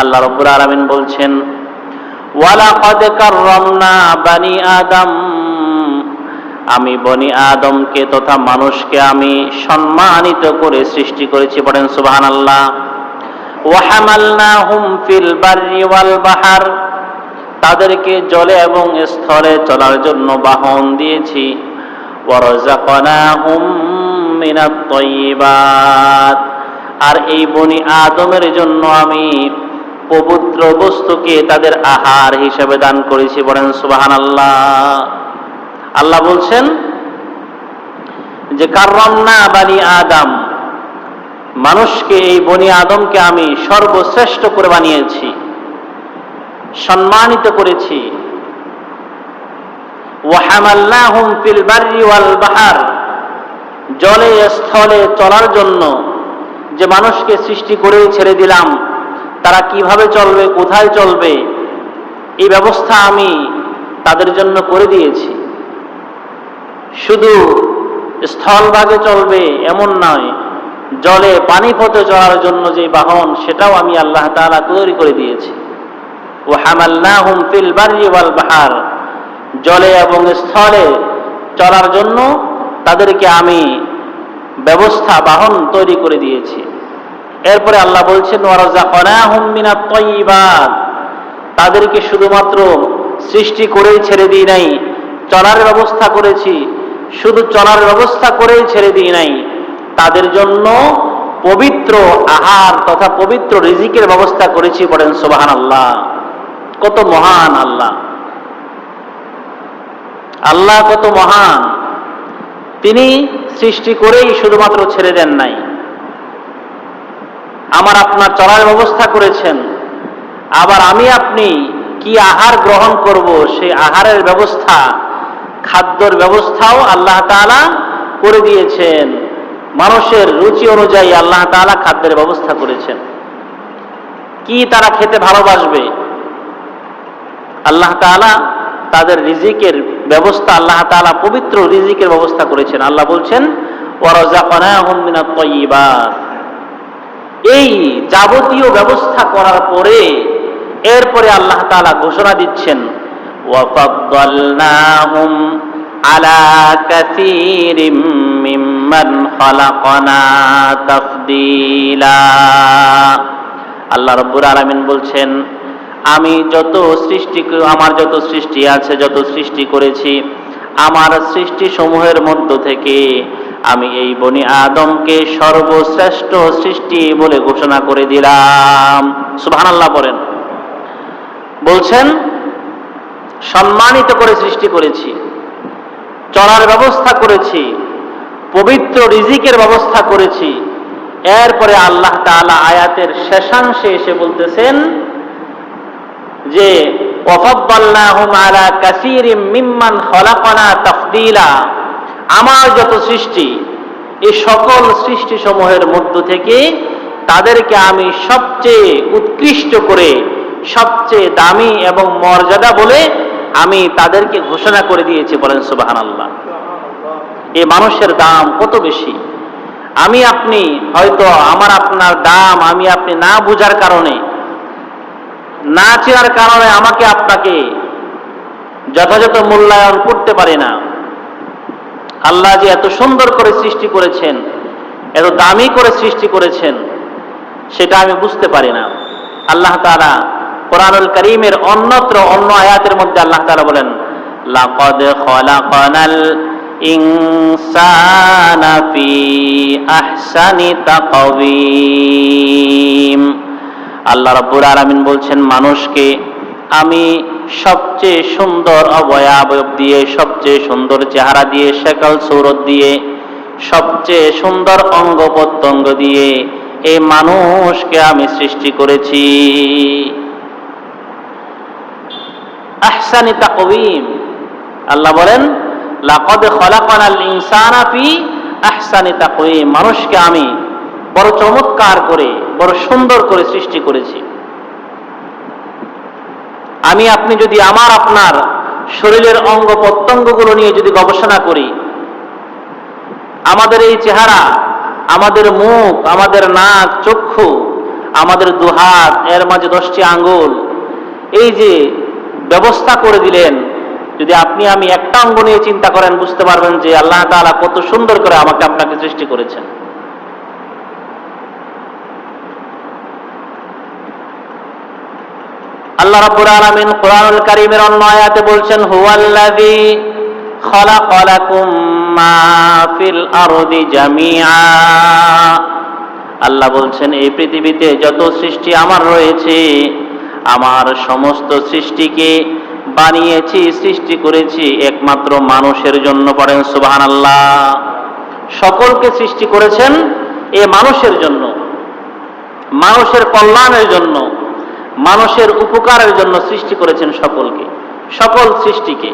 আল্লাহ রাব্বুল আলামিন বলছেন, ওয়ালাকাদ কাররামনা বানি আদম, আমি বনি আদমকে তথা মানুষকে আমি সম্মানিত করে সৃষ্টি করেছি। পড়েন সুবহানাল্লাহ। ওয়া হামালনাহুম ফিল বাররি ওয়াল বাহর, তাদেরকে জলে এবং স্থলে চলার জন্য বাহন দিয়েছি। ওয়া রাযাকনাহুম মিনাত তাইয়্যিবাত, আর এই বনি আদমের জন্য আমি পবিত্র বস্তুকে তাদের আহার হিসেবে দান করেছি। বলেন সুবহানাল্লাহ। আল্লাহ বলছেন যে কাররামনা বানি আদম, মানুষকে এই বনি আদমকে আমি সর্বশ্রেষ্ঠ করে বানিয়েছি, সম্মানিত করেছি। ওয়া হামালনাহুম ফিল বাররি ওয়াল বাহর, জলে স্থলে চলার জন্য যে মানুষকে সৃষ্টি করে ছেড়ে দিলাম, তারা কিভাবে চলবে, কোথায় চলবে, এই ব্যবস্থা আমি তাদের জন্য করে দিয়েছি। শুধু স্থলভাগে চলবে এমন নয়, জলে পানি পথে চলার জন্য যে বাহন, সেটাও আমি আল্লাহ তাআলা তৈরি করে দিয়েছি। ওয়া হামালনাহুম ফিল বাররি ওয়াল বাহর, জলে এবং স্থলে চলার জন্য তাদেরকে আমি ব্যবস্থা, বাহন তৈরি করে দিয়েছি। এরপরে আল্লাহ বলছেন, ওয়া রাযাকনাহুম মিনাত তাইয়্যিবাত, তাদেরকে শুধুমাত্র সৃষ্টি করেই ছেড়ে দিই নাই, চলার ব্যবস্থা করেছি। শুধু চলার ব্যবস্থা করেই ছেড়ে দিই নাই, তাদের জন্য পবিত্র আহার তথা পবিত্র রিজিকের ব্যবস্থা করেছি। বলেন সুবহানাল্লাহ। কত মহান আল্লাহ! আল্লাহ কত মহান! তিনি সৃষ্টি করেই শুধুমাত্র ছেড়ে দেন নাই, আমার আপনার চলার ব্যবস্থা করেছেন। আবার আমি আপনি কি আহার গ্রহণ করব, সেই আহারের ব্যবস্থা, খাদ্যের ব্যবস্থাও আল্লাহ তাআলা করে দিয়েছেন। মানুষের রুচি অনুযায়ী আল্লাহ তাআলা খাদ্যের ব্যবস্থা করেছেন। কি তারা খেতে ভালোবাসবে, আল্লাহ তাআলা তাদের রিজিকের ব্যবস্থা, আল্লাহ তাআলা পবিত্র রিজিকের ব্যবস্থা করেছেন। আল্লাহ বলছেন, ওয়া রাযাকনাহুম মিনাত তাইয়্যিবাত। এই যাবতীয় ব্যবস্থা করার পরে এরপরে আল্লাহ তাআলা ঘোষণা দিচ্ছেন, ওয়া ফাদ্দালনাহুম আলা কাসীরিম মিম্মান খালাকনা তাফদীলা। আল্লাহ রাব্বুল আলামিন বলছেন, আমি যত সৃষ্টি, আমার যত সৃষ্টি আছে, যত সৃষ্টি করেছি, আমার সৃষ্টি সমূহের মধ্য থেকে আমি এই বনি আদমকে সর্বশ্রেষ্ঠ সৃষ্টি বলে ঘোষণা করে দিলাম। সুবহানাল্লাহ বলেন। বলছেন সম্মানিত করে সৃষ্টি করেছি, চলার ব্যবস্থা করেছি, পবিত্র রিজিকের ব্যবস্থা করেছি। এরপরে আল্লাহ তাআলা আয়াতের শেষাংশে এসে বলতেছেন যে ওয়াফাদ্দালনাহুম আলা কাসীরিম মিম্মান খালাকনা তাফদীলা, আমার যত সৃষ্টি, এই সকল সৃষ্টি সমূহের মধ্য থেকে তাদেরকে আমি সবচেয়ে উৎকৃষ্ট করে, সবচেয়ে দামি এবং মর্যাদা বলে আমি তাদেরকে ঘোষণা করে দিয়েছি। বলেন সুবহানাল্লাহ। এই মানুষের দাম কত বেশি! আমি আপনি হয়তো আমার আপনার দাম আমি আপনি না বুঝার কারণে, না চেনার কারণে আমাকে আপনাকে যথাযথ মূল্যায়ন করতে পারি না। আল্লাহ যে এত সুন্দর করে সৃষ্টি করেছেন, এত দামি করে সৃষ্টি করেছেন, সেটা আমি বুঝতে পারি না। আল্লাহ তাআলা কোরআনুল কারীমের অন্যত্র অন্য আয়াতের মধ্যে আল্লাহ তাআলা বলেন, লাকাদ খালাকনাল ইনসানা ফি আহসানি তাকওয়িম। আল্লাহ রাব্বুল আলামিন বলছেন, মানুষকে আমি সবচেয়ে সুন্দর অবয়ব দিয়ে, সবচেয়ে সুন্দর চেহারা দিয়ে, শাকল সূরত দিয়ে, সবচেয়ে সুন্দর অঙ্গ প্রত্যঙ্গ দিয়ে এই মানুষকে আমি সৃষ্টি করেছি। আহসানি তাকওয়িম। আল্লাহ বলেন, লাকাদ খালাকনাল ইনসানা ফি আহসানি তাকওয়িম, মানুষকে আমি বড় চমৎকার করে, বড় সুন্দর করে সৃষ্টি করেছি। আমি আপনি যদি আমার আপনার শরীরের অঙ্গ প্রত্যঙ্গগুলো নিয়ে যদি গবেষণা করি, আমাদের এই চেহারা, আমাদের মুখ, আমাদের নাক, চক্ষু, আমাদের দুহাত, এর মাঝে 10টি আঙ্গুল, এই যে ব্যবস্থা করে দিলেন, যদি আপনি আমি একটা অঙ্গ নিয়ে চিন্তা করেন বুঝতে পারবেন যে আল্লাহ তাআলা কত সুন্দর করে আমাকে আপনাকে সৃষ্টি করেছেন। আল্লাহ রাব্বুল আলামিন কোরআনুল কারীমের অন্য আয়াতে বলছেন, হুয়াল্লাযী খালাকা লাকুম মা ফিল আরদি জামিআ। আল্লাহ বলছেন, এই পৃথিবীতে যত সৃষ্টি আমার রয়েছে, আমার সমস্ত সৃষ্টিকে বানিয়েছি, সৃষ্টি করেছি একমাত্র মানুষের জন্য। পড়েন সুবহানাল্লাহ। সকলকে সৃষ্টি করেছেন এ মানুষের জন্য, মানুষের কল্যাণের জন্য, মানুষের উপকারের জন্য সৃষ্টি করেছেন সকলকে, সকল সৃষ্টিকে।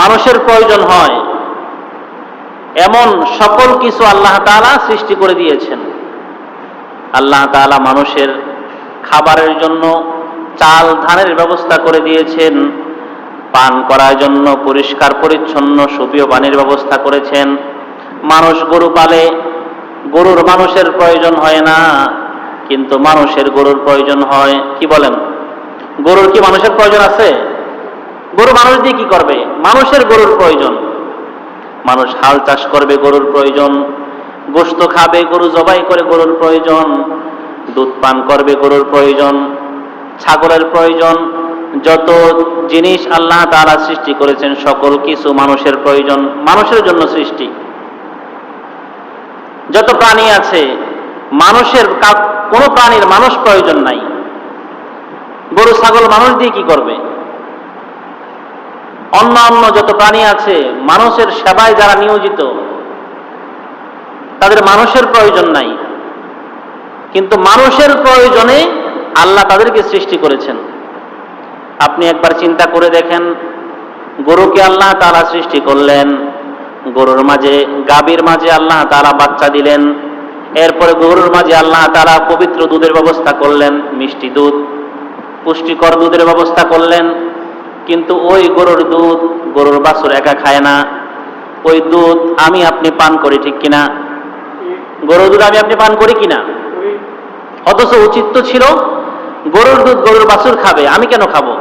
মানুষের প্রয়োজন হয় এমন সকল কিছু আল্লাহ তাআলা সৃষ্টি করে দিয়েছেন। আল্লাহ তাআলা মানুষের খাবারের জন্য চাল ধানের ব্যবস্থা করে দিয়েছেন, পান করার জন্য পরিষ্কার পরিচ্ছন্ন সুপেয় পানির ব্যবস্থা করেছেন। মানুষ গরু পালে, গরুর মানুষের প্রয়োজন হয় না, কিন্তু মানুষের গরুর প্রয়োজন হয়। কি বলেন, গরুর কি মানুষের প্রয়োজন আছে? গরু মানুষ দিয়ে কি করবে? মানুষের গরুর প্রয়োজন। মানুষ হাল চাষ করবে, গরুর প্রয়োজন। গোশত খাবে, গরু জবাই করে, গরুর প্রয়োজন। দুধ পান করবে, গরুর প্রয়োজন। ছাগলের প্রয়োজন। যত জিনিস আল্লাহ তাআলা সৃষ্টি করেছেন সকল কিছু মানুষের প্রয়োজন, মানুষের জন্য সৃষ্টি। যত প্রাণী আছে, মানুষের কোনো প্রাণীর মানুষ প্রয়োজন নাই। গরু ছাগল মানুষ দিয়ে কি করবে? অন্য যত প্রাণী আছে, মানুষের সেবায় যারা নিয়োজিত, তাদের মানুষের প্রয়োজন নাই, কিন্তু মানুষের প্রয়োজনে আল্লাহ তাদেরকে সৃষ্টি করেছেন। আপনি একবার চিন্তা করে দেখেন, গরুকে আল্লাহ তাআলা সৃষ্টি করলেন, গরুর মাঝে, গাভীর মাঝে আল্লাহ তাআলা বাচ্চা দিলেন, এরপরে গরুর মাঝে আল্লাহ তাআলা পবিত্র দুধের ব্যবস্থা করলেন, মিষ্টি দুধ, পুষ্টিকর দুধের ব্যবস্থা করলেন। কিন্তু ওই গরুর দুধ গরুর বাছুর একা খায় না, ওই দুধ আমি আপনি পান করি, ঠিক কিনা? গরুর দুধ আমি আপনি পান করি কিনা? অথচ উচিত তো ছিল গরুর দুধ গরুর বাছুর খাবে, আমি কেন খাবো?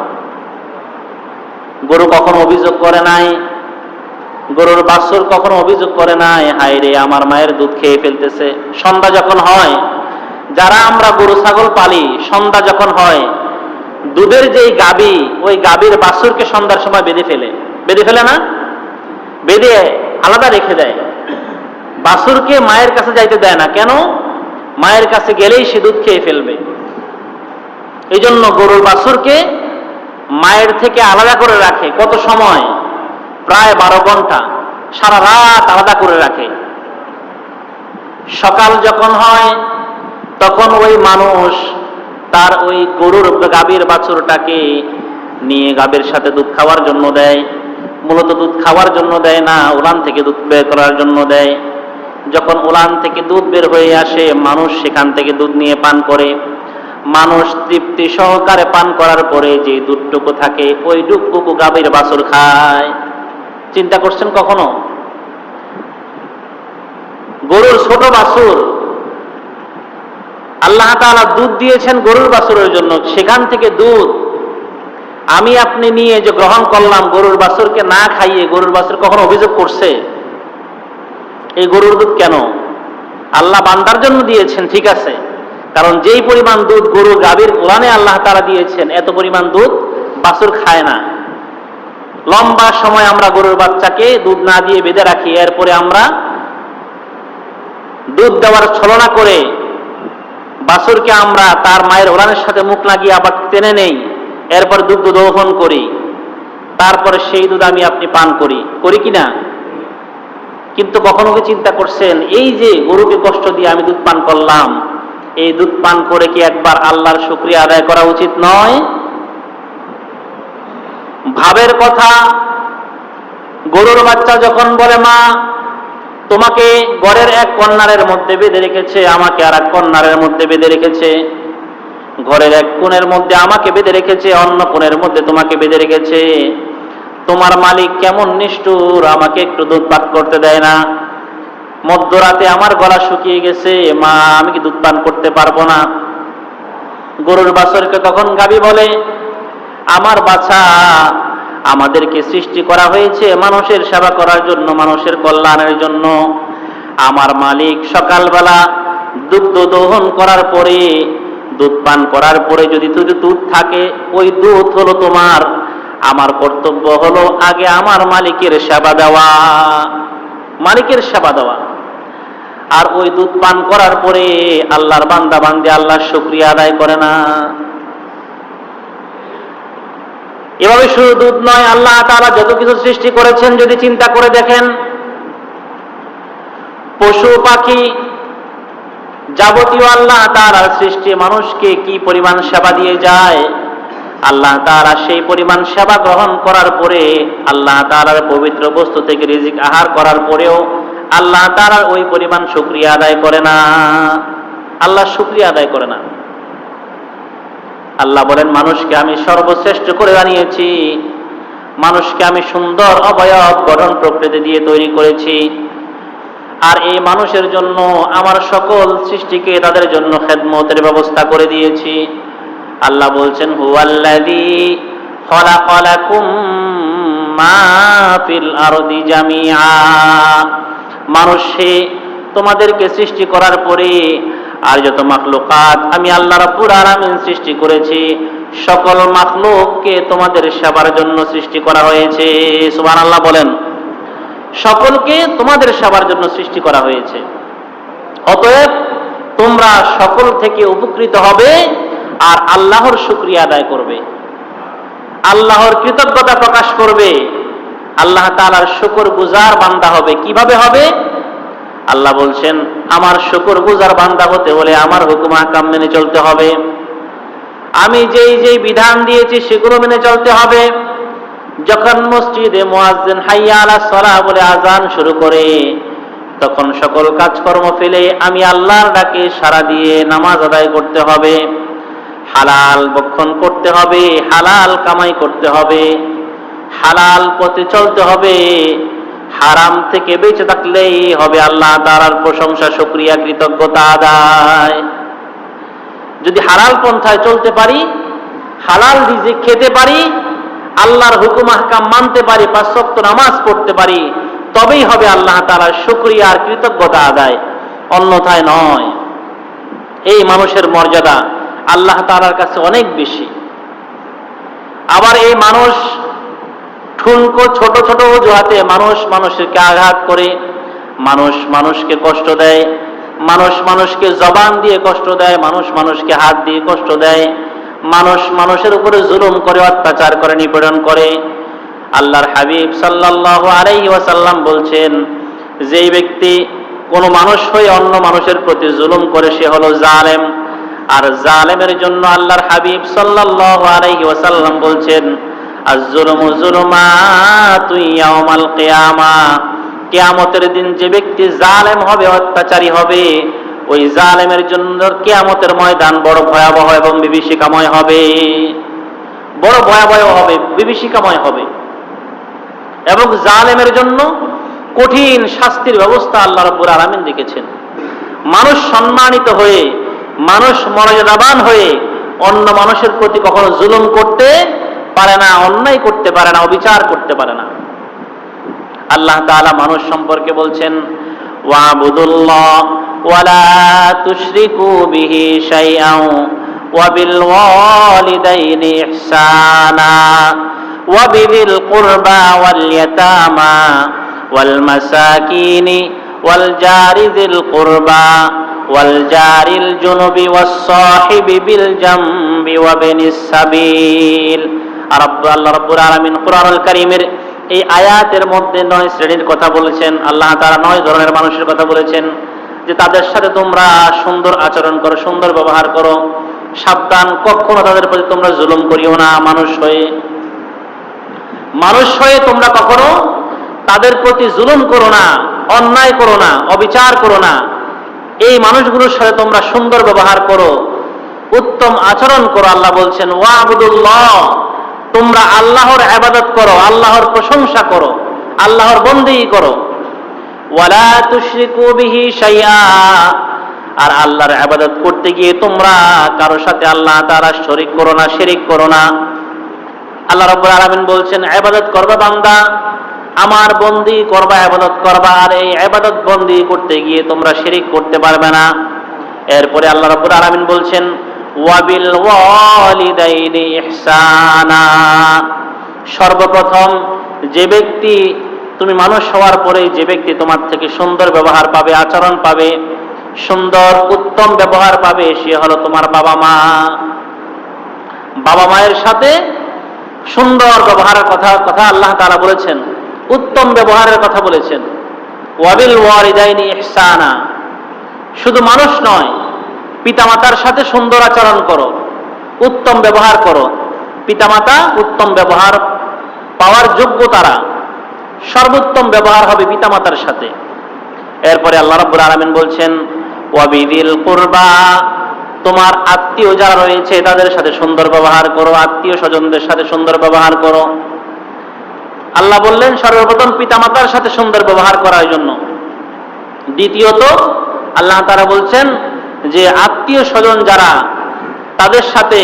গরু কখনো অভিযোগ করে নাই, গরুর বাছুর কখনো অভিযোগ করে নাই, হায় রে আমার মায়ের দুধ খেয়ে ফেলতেছে। সন্ধ্যা যখন হয়, যারা আমরা গরু ছাগল পালি, সন্ধ্যা যখন হয়, দুধের যেই গাভী, ওই গাভীর বাছুরকে সন্ধ্যার সময় বেঁধে ফেলে না, বেঁধে আলাদা রেখে দেয়। বাছুরকে মায়ের কাছে যাইতে দেয় না। কেন? মায়ের কাছে গেলেই সে দুধ খেয়ে ফেলবে। এই জন্য গরুর বাছুরকে মায়ের থেকে আলাদা করে রাখে। কত সময়? প্রায় 12 ঘন্টা, সারা রাত আলাদা করে রাখে। সকাল যখন হয়, তখন ওই মানুষ তার ওই গরুর গাভীর বাছুরটাকে নিয়ে গাভীর সাথে দুধ খাওয়ার জন্য দেয়। মূলত দুধ খাওয়ার জন্য দেয় না, উলান থেকে দুধ বের করার জন্য দেয়। যখন উলান থেকে দুধ বের হয়ে আসে, মানুষ সেখান থেকে দুধ নিয়ে পান করে। মানুষ তৃপ্তি সহকারে পান করার পরে যে দুধটুকু থাকে, ওই দুধটুকু গাভীর বাছুর খায়। চিন্তা করছেন কখনো? গরুর ছোট বাছুর আল্লাহ তাআলা দুধ দিয়েছেন গরুর বাছুরের জন্য, সেখান থেকে দুধ আমি আপনি নিয়ে যে গ্রহণ করলাম, গরুর বাছুরকে না খাইয়ে গরুর বাছুর কখনো অভিযোগ করছে এই গরুর দুধ কেন? আল্লাহ বান্দার জন্য দিয়েছেন, ঠিক আছে, কারণ যেই পরিমাণ দুধ গরু গাভীর উলানে আল্লাহ তাআলা দিয়েছেন, এত পরিমাণ দুধ বাছুর খায় না। লম্বা সময় আমরা গরুর বাচ্চাকে দুধ না দিয়ে বেঁধে রাখি, এরপরে আমরা দুধ দেওয়ার ছলনা করে বাছুরকে আমরা তার মায়ের উলানের সাথে মুখ লাগিয়ে আবার টেনে নেই, এরপর দুধ দোহন করি, তারপরে সেই দুধ আমি আপনি পান করি কিনা? কিন্তু কখনো কি চিন্তা করছেন, এই যে গরুকে কষ্ট দিয়ে আমি দুধ পান করলাম, এই দুধ পান করে কি একবার আল্লাহর শুকরিয়া আদায় করা উচিত নয়? ভাবের কথা, গরুর বাচ্চা যখন বলে মা তোমাকে ঘরের এক কর্নারের মধ্যে বেঁধে রেখেছে, আমাকে আর এক কর্নারের মধ্যে বেঁধে রেখেছে, ঘরের এক কোণের মধ্যে আমাকে বেঁধে রেখেছে, অন্য কোণের মধ্যে তোমাকে বেঁধে রেখেছে, তোমার মালিক কেমন নিষ্ঠুর, আমাকে একটু দুধ পান করতে দেয় না। মধ্যরাতে আমার গলা শুকিয়ে গেছে, মা আমি কি দুধ পান করতে পারবো না? গরুর বাছুরকে তখন গাভী বলে, আমার বাছা, আমাদেরকে সৃষ্টি করা হয়েছে মানুষের সেবা করার জন্য, মানুষের কল্যাণের জন্য। আমার মালিক সকালবেলা দুগ্ধ দহন করার পরে, দুধ পান করার পরে যদি দুধ থাকে, ওই দুধ হলো তোমার। আমার কর্তব্য হলো আগে আমার মালিকের সেবা দেওয়া, মালিকের সেবা দেওয়া। আর ওই দুধ পান করার পরে আল্লাহর বান্দা বান্দে আল্লাহর শুকরিয়া আদায় করে না। এভাবে শুধু দুধ নয়, আল্লাহ তাআলা যত কিছু সৃষ্টি করেছেন যদি চিন্তা করে দেখেন, পশু পাখি যাবতীয় আল্লাহ তাআলার সৃষ্টি মানুষকে কি পরিমাণ সেবা দিয়ে যায়। আল্লাহ তাআলা সেই পরিমাণ সেবা গ্রহণ করার পরে, আল্লাহ তাআলার পবিত্র বস্তু থেকে রিজিক আহার করার পরেও আল্লাহ তাআলার ওই পরিমাণ শুকরিয়া আদায় করে না, আল্লাহ শুকরিয়া আদায় করে না। আল্লাহ বলেন, মানুষকে আমি সর্বশ্রেষ্ঠ করে বানিয়েছি, মানুষকে আমি সুন্দর অবয়ব গঠন প্রকৃতি দিয়ে তৈরি করেছি। আর এই মানুষের জন্য আমার সকল সৃষ্টিকে তাদের জন্য খেদমতের ব্যবস্থা করে দিয়েছি। আল্লাহ বলছেন, হুয়াল্লাযী খালাকা লাকুম মা ফিল আরদি জামিআ। মানুষে তোমাদেরকে সৃষ্টি করার পরে আর যত মাখলুকাত আমি আল্লাহ রাব্বুল আলামিন সৃষ্টি করেছি, সকল মাখলুককে তোমাদের সেবার জন্য সৃষ্টি করা হয়েছে। সুবহানাল্লাহ বলেন, সকলকে তোমাদের সেবার জন্য সৃষ্টি করা হয়েছে। অতএব তোমরা সকল থেকে উপকৃত হবে আর আল্লাহর শুকরিয়া আদায় করবে, আল্লাহর কৃতজ্ঞতা প্রকাশ করবে, আল্লাহ তাআলার শুকরগুজার বান্দা হবে। কিভাবে হবে? আল্লাহ বলছেন, আমার শুকরগুজার বান্দা হতে হলে আমার হুকুম আহকাম মেনে চলতে হবে, আমি যেই যেই বিধান দিয়েছি সেগুলো মেনে চলতে হবে। যখন মসজিদে মুয়াজ্জিন হাইয়া আলাস সালাহ বলে আযান শুরু করে, তখন সকল কাজকর্ম ফেলে আমি আল্লাহর ডাকে সাড়া দিয়ে নামাজ আদায় করতে হবে, হালাল ভক্ষণ করতে হবে, হালাল কামাই করতে হবে, হালাল পথে চলতে হবে, হারাম থেকে বেঁচে থাকলেই হবে আল্লাহ তাআলার প্রশংসা, শুকরিয়া, কৃতজ্ঞতা আদায়। যদি হালাল পন্থায় চলতে পারি, হালাল রিজিক খেতে পারি, আল্লাহর হুকুম আহকাম মানতে পারি, ৫ ওয়াক্ত নামাজ পড়তে পারি, তবেই হবে আল্লাহ তাআলার শুকরিয়া আর কৃতজ্ঞতা আদায়, অন্যথায় নয়। এই মানুষের মর্যাদা আল্লাহ তাআলার কাছে অনেক বেশি। আবার এই মানুষ ঠুনকো ছোট ছোট অজুহাতে মানুষ মানুষকে আঘাত করে, মানুষ মানুষকে কষ্ট দেয়, মানুষ মানুষকে জবান দিয়ে কষ্ট দেয়, মানুষ মানুষকে হাত দিয়ে কষ্ট দেয়, মানুষ মানুষের উপরে জুলুম করে, অত্যাচার করে, নিপীড়ন করে। আল্লাহর হাবিব সাল্লাল্লাহু আলাইহি ওয়াসাল্লাম বলছেন, যেই ব্যক্তি কোনো মানুষ হয়ে অন্য মানুষের প্রতি জুলুম করে সে হলো জালেম। আর জালেমের জন্য আল্লাহর হাবিব সাল্লাল্লাহু আলাইহি ওয়াসাল্লাম বলছেন, আয-যুলমু যুলুমাতু ইয়াউমাল কিয়ামা। কিয়ামতের দিন যে ব্যক্তি জালেম হবে, অত্যাচারী হবে, ওই জালেমের জন্য কিয়ামতের ময়দান বড় ভয়াবহ এবং বিভীষিকাময় হবে, বড় ভয়াবহ হবে, বিভীষিকাময় হবে। এবং জালেমের জন্য কঠিন শাস্তির ব্যবস্থা আল্লাহ রাব্বুল আলামিন রেখেছেন। মানুষ সম্মানিত হয়ে, মানুষ মর্যাদাবান হয়ে অন্য মানুষের প্রতি কখনো জুলুম করতে পারে না, অন্যায় করতে পারে না, অবিচার করতে পারে না। আল্লাহ তাআলা মানুষ সম্পর্কে বলছেন, ওয়াবুদুল্লাহ ওয়ালা তুশরিকু বিহি শাইআন ওয়া বিল ওয়ালিদাইনি ইহসানা ওয়া বিযিল কুরবা ওয়াল ইয়াতামা ওয়াল মাসাকিনি ওয়াল জারি যিল কুরবা ওয়াল জারিল জুনুবি ওয়াস সাহিবি বিল জামবি ওয়া বিনিস সাবিল। আল্লাহ রাব্বুল আলামিন কুরআনুল কারীমের এই আয়াতের মধ্যে 9 শ্রেণীর কথা বলেছেন। আল্লাহ তাআলা 9 ধরনের মানুষের কথা বলেছেন যে তাদের সাথে তোমরা সুন্দর আচরণ করো, সুন্দর ব্যবহার করো, সাবধান, কখনো তাদের প্রতি তোমরা জুলুম করিও না। মানুষ হয়ে তোমরা কখনো তাদের প্রতি জুলুম করো না, অন্যায় করো না, অবিচার করো না। এই মানুষগুলোর সাথে তোমরা সুন্দর ব্যবহার করো, উত্তম আচরণ করো। আল্লাহ বলছেন, ওয়াবুদুল্লাহ, তোমরা আল্লাহর ইবাদত করো, আল্লাহর প্রশংসা করো, আল্লাহর বন্দেগী করো। ওয়ালা তুশরিকু বিহি শাইআ, আর আল্লাহর ইবাদত করতে গিয়ে তোমরা কারোর সাথে আল্লাহ তাআলা শরীক করো না, শিরিক করো না। আল্লাহ রাব্বুল আলামিন বলছেন, ইবাদত করবা বান্দা, আমার বন্দি করবা, ইবাদত করবা, আর এই ইবাদত বন্দি করতে গিয়ে তোমরা শিরিক করতে পারবে না। এরপরে আল্লাহ রাব্বুল আলামিন বলছেন, ওয়াবিল ওয়ালিদাইনি ইহসানা, সর্বপ্রথম যে ব্যক্তি, তুমি মানুষ হওয়ার পরে যে ব্যক্তি তোমার থেকে সুন্দর ব্যবহার পাবে, আচরণ পাবে, সুন্দর উত্তম ব্যবহার পাবে, সে হলো তোমার বাবা মা। বাবা মায়ের সাথে সুন্দর ব্যবহারের কথা আল্লাহ তাআলা বলেছেন, উত্তম ব্যবহারের কথা বলেছেন। ওয়াবিল ওয়ালিদাইনি ইহসানা, শুধু মানুষ নয়, পিতামাতার সাথে সুন্দর আচরণ করো, উত্তম ব্যবহার করো। পিতামাতা উত্তম ব্যবহার পাওয়ার যোগ্য, তারা সর্বোত্তম ব্যবহার হবে পিতামাতার সাথে। এরপরে আল্লাহ রাব্বুল আলামিন বলছেন, ওয়াবিদিল কুরবা, তোমার আত্মীয় যারা রয়েছে তাদের সাথে সুন্দর ব্যবহার করো, আত্মীয় স্বজনদের সাথে সুন্দর ব্যবহার করো। আল্লাহ বললেন সর্বপ্রথম পিতামাতার সাথে সুন্দর ব্যবহার করার জন্য। দ্বিতীয়ত আল্লাহ তাআলা বলছেন যে আত্মীয় স্বজন যারা, তাদের সাথে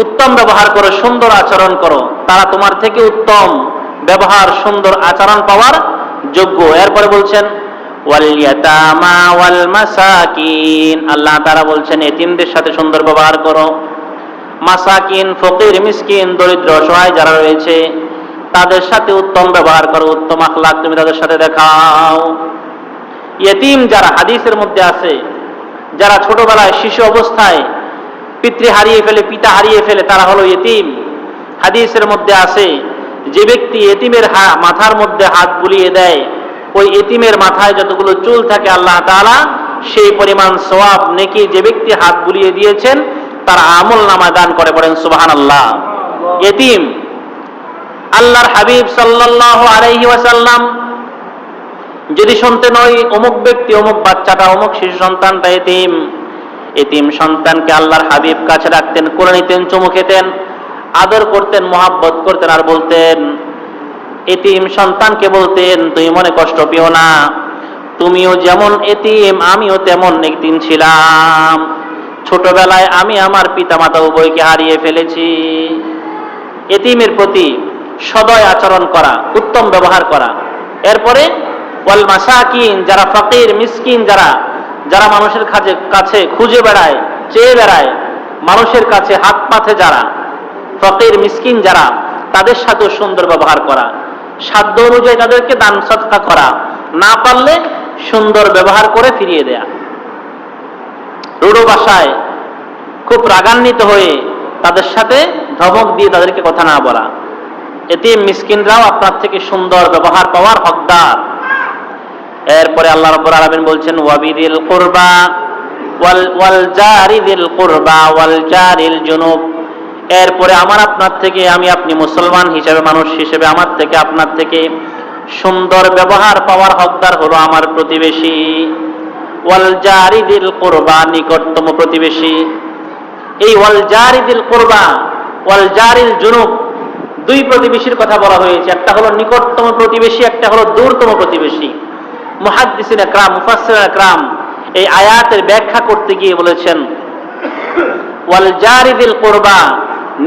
উত্তম ব্যবহার করো, সুন্দর আচরণ করো, তারা তোমার থেকে উত্তম ব্যবহার, সুন্দর আচরণ পাওয়ার যোগ্য। এরপরে বলছেন ওয়াল ইয়াতামা ওয়াল মাসাকিন, আল্লাহ তাআলা বলছেন এতিমদের সাথে সুন্দর ব্যবহার করো। মাসাকিন, ফকির, মিসকিন, দরিদ্র, অসহায় যারা রয়েছে তাদের সাথে উত্তম ব্যবহার করো, উত্তম আখলাক তুমি তাদের সাথে দেখাও। ইয়েতিম যারা, হাদিসের মধ্যে আছে, যারা ছোটবেলায় শিশু অবস্থায় পিতৃ হারিয়ে ফেলে, পিতা হারিয়ে ফেলে, তারা হলো ইয়েতিম। হাদিসের মধ্যে আছে, যে ব্যক্তি ইয়েতিমের মাথার মধ্যে হাত বুলিয়ে দেয়, ওই ইয়েতিমের মাথায় যতগুলো চুল থাকে আল্লাহ তাআলা সেই পরিমাণ সওয়াব, নেকি যে ব্যক্তি হাত বুলিয়ে দিয়েছেন তার আমল নামায় দান করে। পড়েন সুবহানাল্লাহ। ইয়েতিম, আল্লাহর হাবিব সাল্লাল্লাহু আলাইহি ওয়াসাল্লাম যদি শুনতেন ওই অমুক ব্যক্তি, অমুক বাচ্চাটা, অমুক শিশু সন্তানটা ইতিম, ইতিম সন্তানকে আল্লাহর হাবিব কাছে রাখতেন, কোলে নিতেন, চুমু খেতেন, আদর করতেন, মহাব্বত করতেন, আর বলতেন, ইতিম সন্তানকে বলতেন, তুমি মনে কষ্ট পেও না, তুমিও যেমন ইতিম আমিও তেমন ইতিম ছিলাম। ছোটবেলায় আমি আমার পিতামাতা উভয়কে হারিয়ে ফেলেছি। ইতিমের প্রতি সদয় আচরণ করা, উত্তম ব্যবহার করা। এরপরে ওয়াল মাসাকিন, যারা ফকির, মিসকিন, যারা মানুষের কাছে খুঁজে বেড়ায়, চেয়ে বেড়ায়, মানুষের কাছে হাত পাতে যারা, ফকির, মিসকিন যারা, তাদের সাথে সুন্দর ব্যবহার করা, সাধ্য অনুযায়ী তাদেরকে দান সদকা করা, না পারলে সুন্দর ব্যবহার করে ফিরিয়ে দেয়া। রূঢ় ভাষায় খুব রাগান্বিত হয়ে তাদের সাথে ধমক দিয়ে তাদেরকে কথা না বলা। এতে মিসকিনরাও আপনার থেকে সুন্দর ব্যবহার পাওয়ার হকদার। এরপরে আল্লাহ রাব্বুল আলামিন বলছেন ওয়াবিদিল কুরবা ওয়াল জারিদিল কুরবা ওয়াল জারিল জুনুব। এরপরে আমার আপনার থেকে, আমি আপনি মুসলমান হিসেবে, মানুষ হিসেবে আমার থেকে আপনার থেকে সুন্দর ব্যবহার পাওয়ার হকদার হলো আমার প্রতিবেশী। ওয়াল জারিদিল কুরবা, নিকটতম প্রতিবেশী। এই ওয়াল জারিদিল কুরবা ওয়াল জারিল জুনুব, দুই প্রতিবেশীর কথা বলা হয়েছে। একটা হলো নিকটতম প্রতিবেশী, একটা হলো দূরতম প্রতিবেশী। মুহাদ্দিসিন একরাম, মুফাসসিরিন একরাম এই আয়াতের ব্যাখ্যা করতে গিয়ে বলেছেন ওয়াল জারিদিল কুরবা,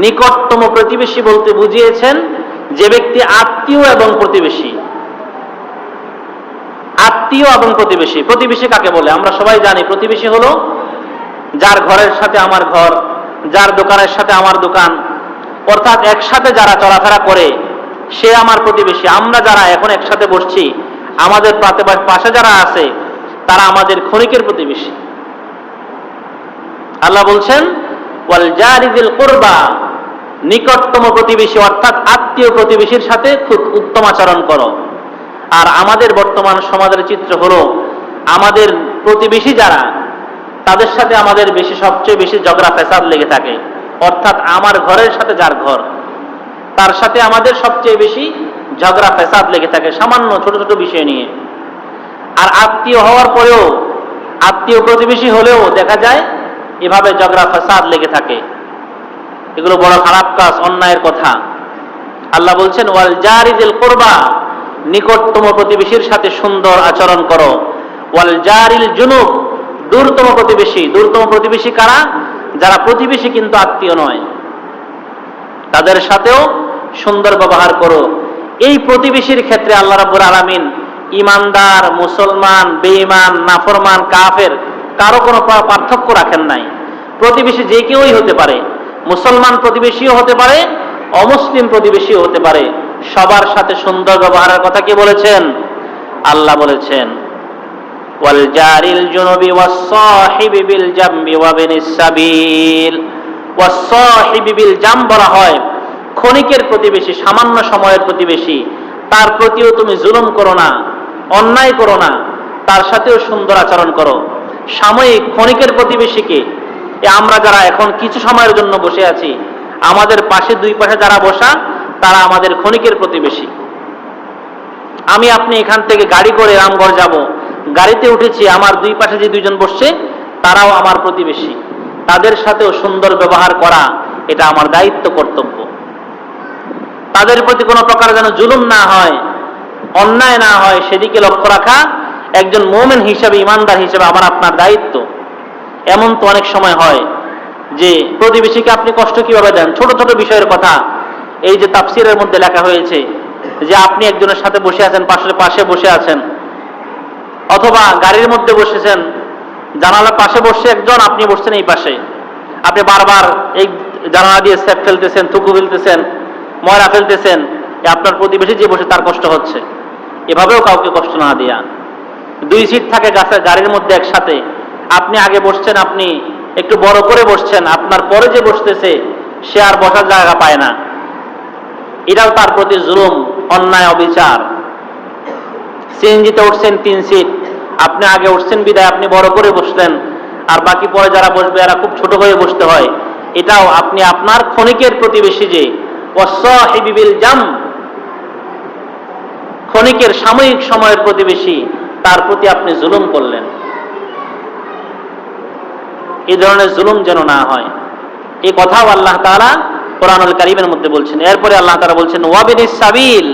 নিকটতম প্রতিবেশী বলতে বুঝিয়েছেন যে ব্যক্তি আত্মীয় এবং প্রতিবেশী। আত্মীয় এবং প্রতিবেশী, প্রতিবেশী কাকে বলে আমরা সবাই জানি। প্রতিবেশী হলো যার ঘরের সাথে আমার ঘর, যার দোকানের সাথে আমার দোকান, অর্থাৎ একসাথে যারা চলাফেরা করে সে আমার প্রতিবেশী। আমরা যারা এখন একসাথে বসছি, আমাদের পাশে যারা আছে তারা আমাদের ক্ষণিকের প্রতিবেশী। আল্লাহ বলছেন ওয়াল জারিদিল কুরবা, নিকটতম প্রতিবেশী অর্থাৎ আত্মীয় প্রতিবেশীর সাথে খুব উত্তম আচরণ করো। আর আমাদের বর্তমান সমাজের চিত্র হলো, আমাদের প্রতিবেশী যারা, তাদের সাথে আমাদের সবচেয়ে বেশি ঝগড়া ফেসাদ লেগে থাকে। অর্থাৎ আমার ঘরের সাথে যার ঘর, তার সাথে আমাদের সবচেয়ে বেশি ঝগড়া ফেসাদ লেগে থাকে সামান্য ছোট ছোট বিষয় নিয়ে। আর আত্মীয় হওয়ার পরেও, আত্মীয় প্রতিবেশী হলেও দেখা যায় এভাবে ঝগড়া ফেসাদ লেগে থাকে। এগুলো বড় খারাপ কাজ, অন্যায়ের কথা। আল্লাহ বলছেন ওয়াল জারিদিল কুরবা, নিকটতম প্রতিবেশীর সাথে সুন্দর আচরণ করো। ওয়াল জারিল জুনুব, দূরতম প্রতিবেশী। দূরতম প্রতিবেশী কারা? যারা প্রতিবেশী কিন্তু আত্মীয় নয়, তাদের সাথেও সুন্দর ব্যবহার করো। এই প্রতিবেশীর ক্ষেত্রে আল্লাহ রাব্বুল আলামিন ইমানদার, মুসলমান, বেঈমান, নাফরমান, কাফের কারো কোনো পার্থক্য রাখেন নাই। প্রতিবেশী যে কেউই হতে পারে, মুসলমান প্রতিবেশীও হতে পারে, অমুসলিম প্রতিবেশীও হতে পারে। সবার সাথে সুন্দর ব্যবহারের কথা কি বলেছেন? আল্লাহ বলেছেন ওয়াল জারিল জুনুবি ওয়াস সাহিবি বিল জামবি ওয়া বিনিস সাবিল। ওয়াস সাহিবি বিল জাম বলা হয় ক্ষণিকের প্রতিবেশী, সামান্য সময়ের প্রতিবেশী, তার প্রতিও তুমি জুলুম করো না, অন্যায় করো না, তার সাথেও সুন্দর আচরণ করো। সাময়িক ক্ষণিকের প্রতিবেশীকে, আমরা যারা এখন কিছু সময়ের জন্য বসে আছি, আমাদের পাশে দুই পাশে যারা বসা তারা আমাদের ক্ষণিকের প্রতিবেশী। আমি আপনি এখান থেকে গাড়ি করে রামগড় যাব, গাড়িতে উঠেছি, আমার দুই পাশে যে দুইজন বসছে তারাও আমার প্রতিবেশী, তাদের সাথেও সুন্দর ব্যবহার করা এটা আমার দায়িত্ব, কর্তব্য। তাদের প্রতি কোনো প্রকার যেন জুলুম না হয়, অন্যায় না হয়, সেদিকে লক্ষ্য রাখা একজন মুমিন হিসেবে, ইমানদার হিসেবে আমার আপনার দায়িত্ব। এমন তো অনেক সময় হয় যে প্রতিবেশীকে আপনি কষ্ট কিভাবে দেন, ছোট ছোট বিষয়ের কথা। এই যে তাফসিরের মধ্যে লেখা হয়েছে যে আপনি একজনের সাথে বসে আছেন, পাশে বসে আছেন, অথবা গাড়ির মধ্যে বসেছেন, জানালার পাশে বসছে একজন, আপনি বসছেন এই পাশে, আপনি বারবার এই জানালা দিয়ে স্যাপ ফেলতেছেন, থুকু ফেলতেছেন, ময়লা ফেলতেছেন, আপনার প্রতিবেশী যে বসে তার কষ্ট হচ্ছে। এভাবেও কাউকে কষ্ট না দেয়া। দুই সিট থাকে গাড়ির মধ্যে একসাথে, আপনি আগে বসছেন, আপনি একটু বড় করে বসছেন, আপনার পরে যে বসতেছে সে আর বসার জায়গা পায় না, এটাও তার প্রতি জুলুম, অন্যায়, অবিচার। সিএনজিতে উঠছেন 3 সিট, আপনি আগে উঠছেন বিদায় আপনি বড় করে বসলেন, আর বাকি পরে যারা বসবে এরা খুব ছোট হয়ে বসতে হয়। এটাও আপনি আপনার ক্ষণিকের প্রতিবেশী যে ওয়াসাহিবি বিল জাম, ক্ষণিকের সাময়িক সময়ের প্রতিবেশী, তার প্রতি আপনি জুলুম করলেন। এই ধরনের জুলুম যেন না হয়, এই কথাও আল্লাহ তাআলা কোরআনুল কারীমের মধ্যে বলছেন। এরপরে আল্লাহ তাআলা বলছেন ওয়া বিনিস সাবিল,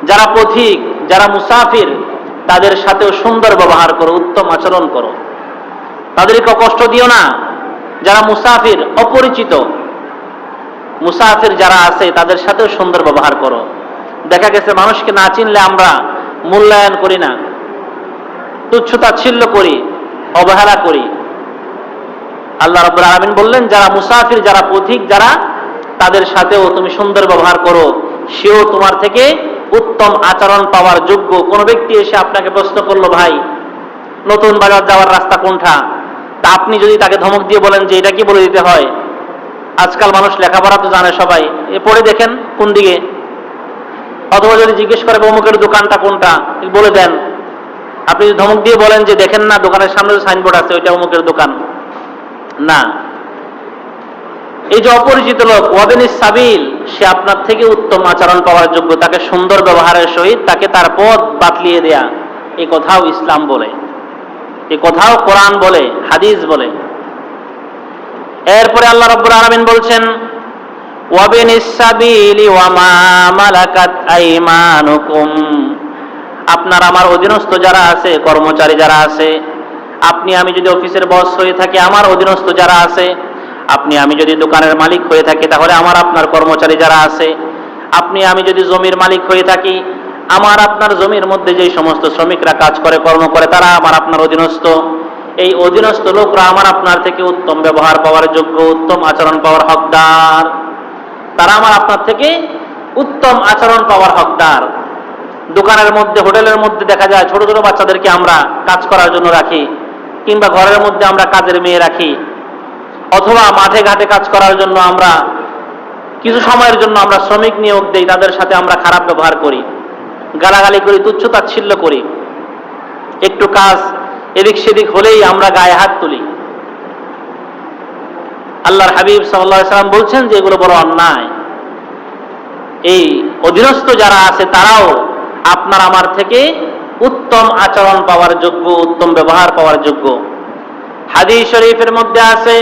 যারা পথিক, যারা মুসাফির, তাদের সাথেও সুন্দর ব্যবহার করো, উত্তম আচরণ করো, তাদেরকে কষ্ট দিও না। যারা মুসাফির, অপরিচিত মুসাফির যারা আছে তাদের সাথেও সুন্দর ব্যবহার করো। দেখা গেছে মানুষকে না চিনলে আমরা মূল্যায়ন করি না, তুচ্ছ-তাচ্ছিল্য করি, অবহেলা করি। আল্লাহ রাব্বুল আলামিন বললেন যারা মুসাফির, যারা পথিক, যারা, তাদের সাথেও তুমি সুন্দর ব্যবহার করো, সেও তোমার থেকে উত্তম আচরণ পাওয়ার যোগ্য। কোন ব্যক্তি এসে আপনাকে প্রশ্ন করলো, ভাই নতুন বাজার যাওয়ার রাস্তা কোনটা, তা আপনি যদি তাকে ধমক দিয়ে বলেন যে এটা কি বলে দিতে হয়, আজকাল মানুষ লেখাপড়া তো জানে সবাই, এ পড়ে দেখেন কোন দিকে, অথবা যদি জিজ্ঞেস করে অমুকের দোকানটা কোনটা বলে দেন, আপনি যদি ধমক দিয়ে বলেন যে দেখেন না দোকানের সামনে যে সাইনবোর্ড আছে ওইটা অমুকের দোকান না, এই যে অপরিচিত লোক ওয়াবিনিস সাবিল, সে আপনার থেকে উত্তম আচরণ পাওয়ার যোগ্য, তাকে সুন্দর ব্যবহারের সহিত তাকে তার পথ বাতলিয়ে দেয়া, এই কথাও ইসলাম বলে, এই কথাও কোরআন বলে, হাদিস বলে। এরপরে আল্লাহ রাব্বুল আলামিন বলছেন ওয়াবিনিস সাবিলি ওয়া মা মালাকাত আইমানুকুম, আপনার আমার অধীনস্থ যারা আছে, কর্মচারী যারা আছে, আপনি আমি যদি অফিসের বস হয়ে থাকি, আমার অধীনস্থ যারা আছে, আপনি আমি যদি দোকানের মালিক হয়ে থাকি, তাহলে আমার আপনার কর্মচারী যারা আছে, আপনি আমি যদি জমির মালিক হয়ে থাকি, আমার আপনার জমির মধ্যে যে সমস্ত শ্রমিকরা কাজ করে, কর্ম করে, তারা আমার আপনার অধীনস্থ। এই অধীনস্থ লোকরা আমার আপনার থেকে উত্তম ব্যবহার পাওয়ার যোগ্য, উত্তম আচরণ পাওয়ার হকদার, তারা আমার আপনার থেকে উত্তম আচরণ পাওয়ার হকদার। দোকানের মধ্যে, হোটেলের মধ্যে দেখা যায় ছোট ছোট বাচ্চাদেরকে আমরা কাজ করার জন্য রাখি, কিংবা ঘরের মধ্যে আমরা কাজের মেয়ে রাখি, অথবা মাঠে ঘাটে কাজ করার জন্য আমরা কিছু সময়ের জন্য আমরা শ্রমিক নিয়োগ দেই, তাদের সাথে আমরা খারাপ ব্যবহার করি, গালাগালি করি, তুচ্ছ-তাচ্ছিল্য করি, একটু কাজ এদিক সেদিক হলেই আমরা গায়ে হাত তুলি। আল্লাহর হাবিব সাল্লাল্লাহু আলাইহি সাল্লাম বলছেন যে এগুলো বড় অন্যায়। এই অধীনস্থ যারা আছে তারাও আপনার আমার থেকে উত্তম আচরণ পাওয়ার যোগ্য, উত্তম ব্যবহার পাওয়ার যোগ্য। হাদিস শরীফের মধ্যে আছে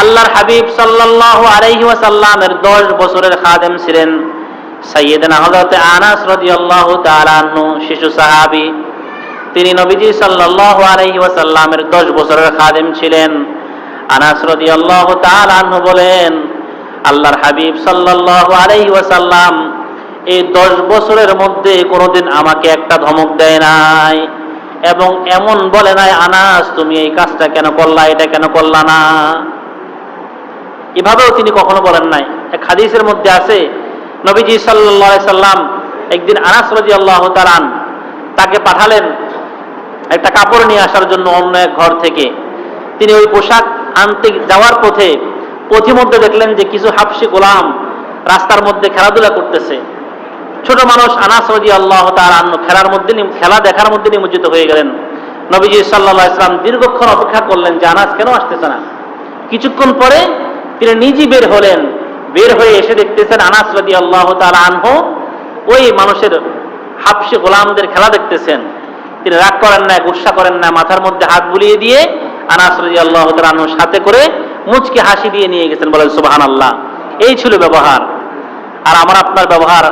আল্লাহর হাবিব সাল্লাল্লাহু আলাইহি ওয়াসাল্লামের 10 বছরের খাদেম ছিলেন সাইয়েদনা হযরত আনাস রাদিয়াল্লাহু তাআলা আনহু শিশু সাহাবী, তিনি নবীজি সাল্লাল্লাহু আলাইহি ওয়াসাল্লামের 10 বছরের খাদেম ছিলেন। আনাস রাদিয়াল্লাহু তাআলা আনহু বলেন, আল্লাহর হাবিব সাল্লাল্লাহু আলাইহি ওয়াসাল্লাম এই 10 বছরের মধ্যে কোনোদিন আমাকে একটা ধমক দেয় নাই এবং এমন বলে নাই, আনাস তুমি এই কাজটা কেন করলা, এটা কেন করলা না, এভাবেও তিনি কখনো বলেন নাই। এক হাদিসের মধ্যে আছে, নবীজি সাল্লাল্লাহু আলাইহি সাল্লাম একদিন আনাস রাদিয়াল্লাহু তাআলা তাকে পাঠালেন একটা কাপড় নিয়ে আসার জন্য অন্য এক ঘর থেকে। তিনি ওই পোশাক আনতে যাওয়ার পথে পথিমধ্যে দেখলেন যে কিছু হাবশী গোলাম রাস্তার মধ্যে খেলাধুলা করতেছে। ছোট মানুষ আনাস রাদিয়াল্লাহু তাআলা খেলা দেখার মধ্যে নিমজ্জিত হয়ে গেলেন। নবীজি সাল্লাল্লাহু আলাইহি সাল্লাম দীর্ঘক্ষণ অপেক্ষা করলেন যে আনাস কেন আসতেছে না। কিছুক্ষণ পরে তিনি নিজে বের হলেন। বের হয়ে এসে দেখতেছেন আনাস রাদিয়াল্লাহু তাআলা আনহু ওই মানুষের হাবশী গোলামদের খেলা দেখতেছেন। তিনি রাগ করেন না, গুসা করেন না, মাথার মধ্যে হাত বুলিয়ে দিয়ে আনাস রাদিয়াল্লাহু তাআলা আনহুর সাথে করে মুচকি হাসি দিয়ে নিয়ে গেছেন। বলেন সুবহানাল্লাহ। এই ছিল ব্যবহার। আর আমার আপনার ব্যবহার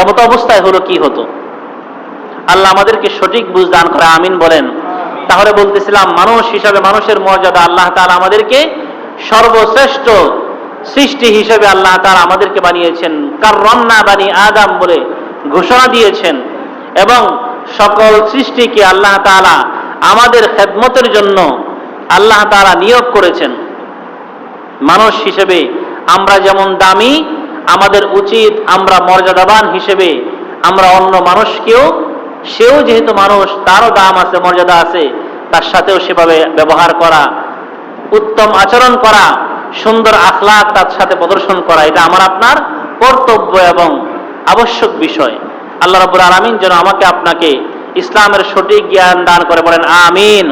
এমত অবস্থায় হলো কি হতো? আল্লাহ আমাদেরকে সঠিক বুঝ দান করে, আমিন বলেন। তাহলে বলতেছিলাম, মানুষ হিসাবে মানুষের মর্যাদা আল্লাহ তাআলা আমাদেরকে সর্বশ্রেষ্ঠ সৃষ্টি হিসেবে আল্লাহ তাআলা আমাদেরকে বানিয়েছেন। কাররামনা বানি আদম বলে ঘোষণা দিয়েছেন এবং সকল সৃষ্টিকে আল্লাহ তাআলা আমাদের খেদমতের জন্য আল্লাহ তাআলা নিয়োগ করেছেন। মানুষ হিসেবে আমরা যেমন দামি, আমাদের উচিত আমরা মর্যাদাবান হিসেবে আমরা অন্য মানুষকেও, সেও যেহেতু মানুষ, তারও দাম আছে, মর্যাদা আছে, তার সাথেও সেভাবে ব্যবহার করা, উত্তম আচরণ করা, সুন্দর আখলাক তার সাথে প্রদর্শন করা, এটা আমার আপনার কর্তব্য এবং আবশ্যক বিষয়। আল্লাহ রাব্বুল আলামিন যেন আমাকে আপনাকে ইসলামের সঠিক জ্ঞান দান করে, বলেন আমিন।